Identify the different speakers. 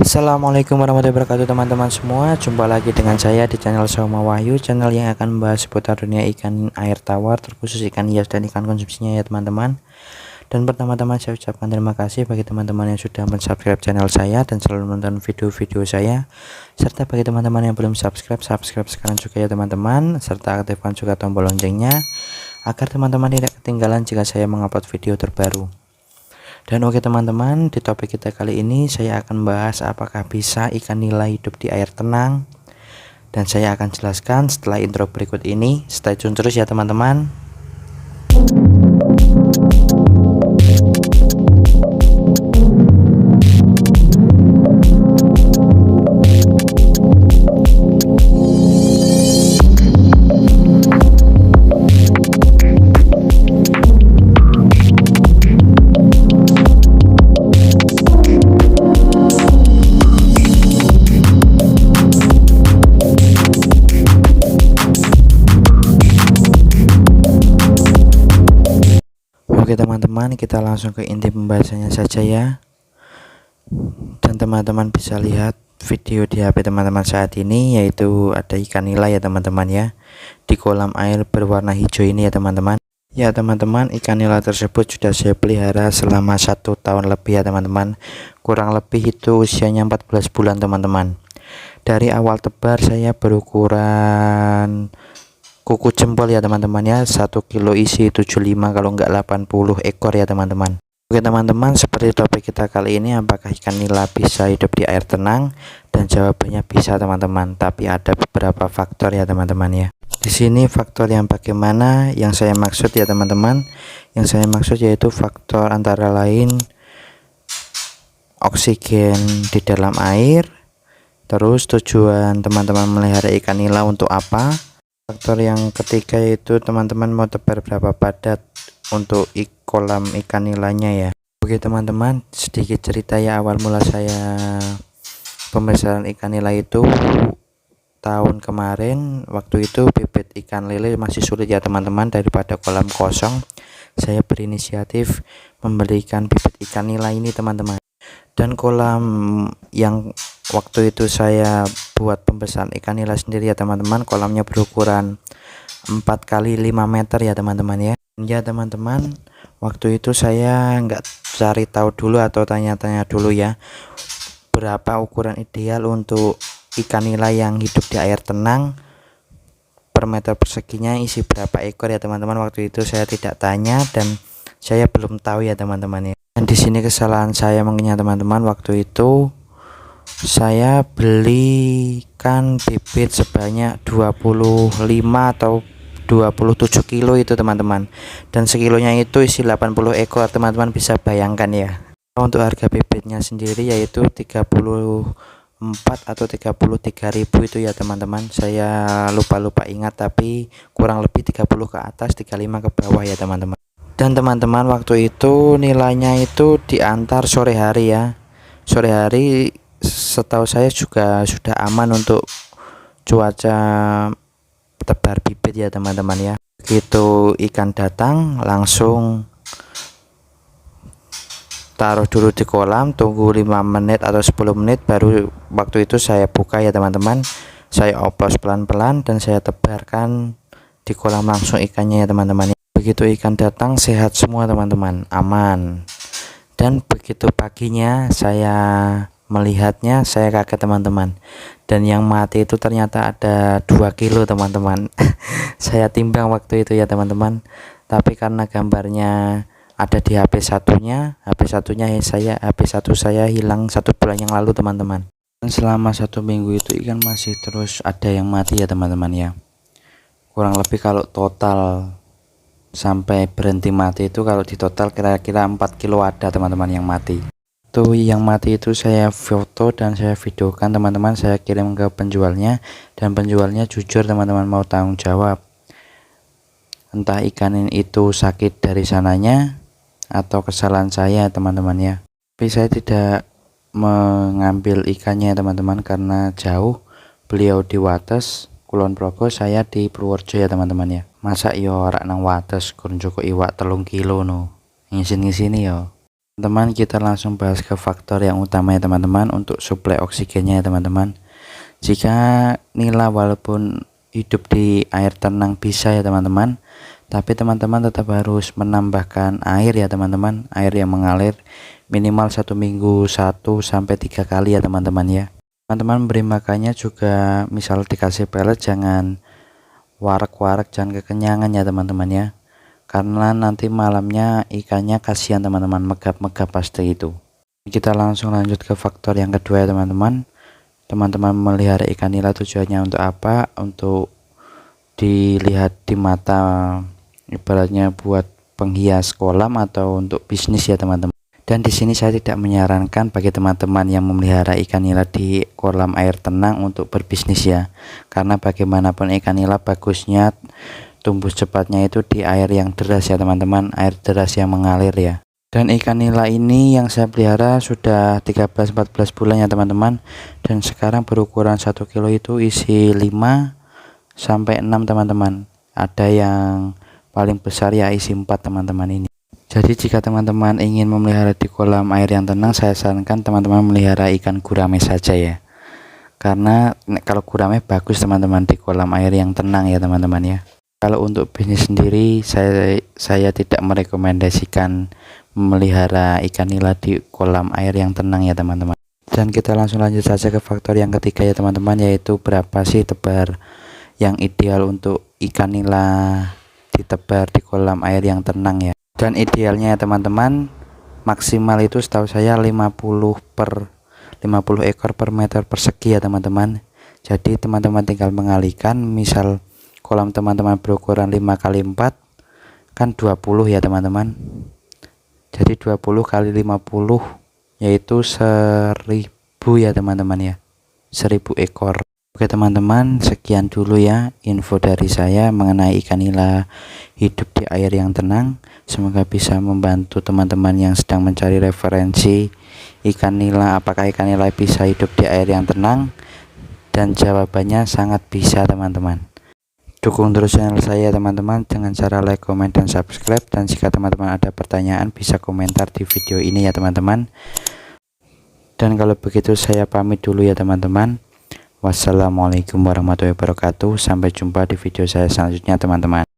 Speaker 1: Assalamualaikum warahmatullahi wabarakatuh teman-teman semua. Jumpa lagi dengan saya di channel Soma Wahyu, channel yang akan membahas seputar dunia ikan air tawar, terkhusus ikan hias dan ikan konsumsinya ya teman-teman. Dan pertama-tama saya ucapkan terima kasih bagi teman-teman yang sudah mensubscribe channel saya dan selalu menonton video-video saya. Serta bagi teman-teman yang belum subscribe sekarang juga ya teman-teman. Serta aktifkan juga tombol loncengnya agar teman-teman tidak ketinggalan jika saya mengupload video terbaru. Dan oke teman-teman, di topik kita kali ini saya akan bahas apakah bisa ikan nila hidup di air tenang. Dan saya akan jelaskan setelah intro berikut ini. Stay tune terus ya teman-teman. Oke teman-teman, kita langsung ke inti pembahasannya saja ya. Dan teman-teman bisa lihat video di HP teman-teman saat ini, yaitu ada ikan nila ya teman-teman ya, di kolam air berwarna hijau ini ya teman-teman. Ya teman-teman, ikan nila tersebut sudah saya pelihara selama 1 tahun lebih ya teman-teman. Kurang lebih itu usianya 14 bulan teman-teman. Dari awal tebar saya berukuran kuku jempol ya teman-teman ya, 1 kilo isi 75 kalau enggak 80 ekor ya teman-teman. Oke teman-teman, seperti topik kita kali ini, apakah ikan nila bisa hidup di air tenang? Dan jawabannya bisa teman-teman, tapi ada beberapa faktor ya teman-teman ya. Di sini faktor yang bagaimana yang saya maksud ya teman-teman. Yang saya maksud yaitu faktor antara lain oksigen di dalam air, terus tujuan teman-teman melihara ikan nila untuk apa. Faktor yang ketiga yaitu teman-teman mau tebar berapa padat untuk kolam ikan nilanya ya. Oke teman-teman, sedikit cerita ya awal mula saya pembesaran ikan nila itu tahun kemarin. Waktu itu bibit ikan lele masih sulit ya teman-teman, daripada kolam kosong saya berinisiatif membelikan bibit ikan nila ini teman-teman. Dan kolam yang waktu itu saya buat pembesaran ikan nila sendiri ya teman-teman, kolamnya berukuran 4 kali 5 meter ya teman-teman ya. Ya teman-teman, waktu itu saya nggak cari tahu dulu atau tanya-tanya dulu ya, berapa ukuran ideal untuk ikan nila yang hidup di air tenang, per meter perseginya isi berapa ekor ya teman-teman. Waktu itu saya tidak tanya dan saya belum tahu ya teman-teman ya. Dan di sini kesalahan saya mungkin ya teman-teman, waktu itu saya belikan bibit sebanyak 25 atau 27 kilo itu teman-teman, dan sekilonya itu isi 80 ekor. Teman-teman bisa bayangkan ya. Untuk harga bibitnya sendiri yaitu 34 atau 33.000 itu ya teman-teman. Saya lupa ingat, tapi kurang lebih 30 ke atas, 35 ke bawah ya teman-teman. Dan teman-teman, waktu itu nilainya itu diantar sore hari ya. Sore hari setahu saya juga sudah aman untuk cuaca tebar bibit ya teman-teman ya. Begitu ikan datang langsung taruh dulu di kolam, tunggu 5 menit atau 10 menit, baru waktu itu saya buka ya teman-teman. Saya oplos pelan-pelan dan saya tebarkan di kolam langsung ikannya ya teman-teman. Begitu ikan datang sehat semua teman-teman, aman. Dan begitu paginya saya melihatnya, saya kaget teman-teman. Dan yang mati itu ternyata ada 2 kilo teman-teman. Saya timbang waktu itu ya teman-teman, tapi karena gambarnya ada di HP satunya HP satu saya hilang 1 bulan yang lalu teman-teman. Dan selama 1 minggu itu ikan masih terus ada yang mati ya teman-teman ya. Kurang lebih kalau total sampai berhenti mati itu, kalau di total kira-kira 4 kilo ada teman-teman yang mati. Tuh yang mati itu saya foto dan saya videokan teman-teman, saya kirim ke penjualnya, dan penjualnya jujur teman-teman, mau tanggung jawab. Entah ikan itu sakit dari sananya atau kesalahan saya teman-teman ya. Tapi saya tidak mengambil ikannya teman-teman karena jauh. Beliau di Wates Kulon Progo, saya di Purworejo ya teman-teman ya. Masa yo ora nang Wates kurang cukup iwak 3 kilo no. Ngisin-ngisini yo. Teman-teman, kita langsung bahas ke faktor yang utama ya teman-teman, untuk suplai oksigennya ya teman-teman. Jika nila walaupun hidup di air tenang bisa ya teman-teman, tapi teman-teman tetap harus menambahkan air ya teman-teman, air yang mengalir minimal 1 minggu 1-3 kali ya teman-teman ya. Teman-teman beri makannya juga misal dikasih pelet jangan warak-warak, jangan kekenyangan ya teman-teman ya, karena nanti malamnya ikannya kasihan teman-teman, megap-megap pasti itu. Kita langsung lanjut ke faktor yang kedua ya teman-teman. Teman-teman melihara ikan nila tujuannya untuk apa? Untuk dilihat di mata, ibaratnya buat penghias kolam atau untuk bisnis ya teman-teman. Dan di sini saya tidak menyarankan bagi teman-teman yang memelihara ikan nila di kolam air tenang untuk berbisnis ya, karena bagaimanapun ikan nila bagusnya tumbuh cepatnya itu di air yang deras ya teman-teman, air deras yang mengalir ya. Dan ikan nila ini yang saya pelihara sudah 13-14 bulan ya teman-teman, dan sekarang berukuran 1 kilo itu isi 5-6 teman-teman. Ada yang paling besar ya isi 4 teman-teman ini. Jadi jika teman-teman ingin memelihara di kolam air yang tenang, saya sarankan teman-teman melihara ikan gurame saja ya, karena kalau gurame bagus teman-teman di kolam air yang tenang ya teman-teman ya. Kalau untuk bisnis sendiri, saya tidak merekomendasikan memelihara ikan nila di kolam air yang tenang ya teman-teman. Dan kita langsung lanjut saja ke faktor yang ketiga ya teman-teman, yaitu berapa sih tebar yang ideal untuk ikan nila ditebar di kolam air yang tenang ya. Dan idealnya ya teman-teman, maksimal itu setahu saya 50 ekor per meter persegi ya teman-teman. Jadi teman-teman tinggal mengalihkan, misal kolam teman-teman berukuran 5x4 kan 20 ya teman-teman. Jadi 20 kali 50 yaitu 1000 ya teman-teman ya, 1000 ekor. Oke teman-teman, sekian dulu ya info dari saya mengenai ikan nila hidup di air yang tenang. Semoga bisa membantu teman-teman yang sedang mencari referensi ikan nila, apakah ikan nila bisa hidup di air yang tenang, dan jawabannya sangat bisa teman-teman. Dukung terus channel saya teman-teman dengan cara like, comment, dan subscribe. Dan jika teman-teman ada pertanyaan bisa komentar di video ini ya teman-teman. Dan kalau begitu saya pamit dulu ya teman-teman. Wassalamualaikum warahmatullahi wabarakatuh. Sampai jumpa di video saya selanjutnya teman-teman.